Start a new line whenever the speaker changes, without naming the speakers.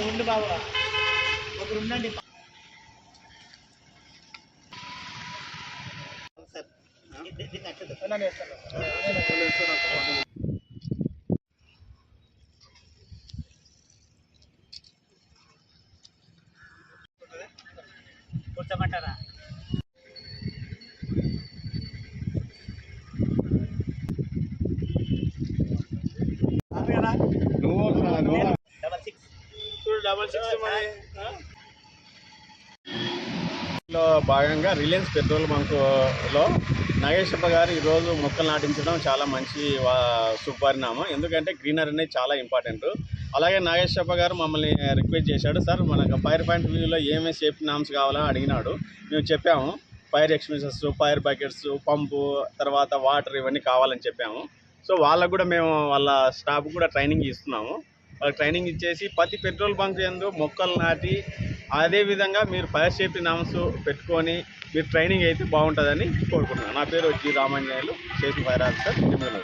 ఉండు బాబా ఒకరు ఉండండి కూర్చోమంటారా?
లో భాగంగా రిలయన్స్ పెట్రోల్ బంకులో నాగేశ్వర గారు ఈరోజు మొక్కలు నాటించడం చాలా మంచి సుపరిణామం. ఎందుకంటే గ్రీనరీ అనేది చాలా ఇంపార్టెంట్. అలాగే నాగేశ్వర గారు మమ్మల్ని రిక్వెస్ట్ చేశాడు, సార్ మనకు ఫైర్ పాయింట్ వ్యూలో ఏమేమి సేఫ్టీ నామ్స్ కావాలని అడిగినాడు. మేము చెప్పాము, ఫైర్ ఎక్స్టింగ్విషర్స్, ఫైర్ బకెట్స్, పంపు, తర్వాత వాటర్ ఇవన్నీ కావాలని చెప్పాము. సో వాళ్ళకు కూడా మేము వాళ్ళ స్టాఫ్ కూడా ట్రైనింగ్ ఇస్తున్నాము. వాళ్ళకి ట్రైనింగ్ ఇచ్చేసి ప్రతి పెట్రోల్ బంక్ యందు మొక్కలు నాటి అదేవిధంగా మీరు ఫైర్ సేఫ్టీ నామ్స్ పెట్టుకొని మీరు ట్రైనింగ్ అయితే బాగుంటుందని కోరుకుంటున్నాను. నా పేరు G Ramanjaneyulu, station fire officer, MLA.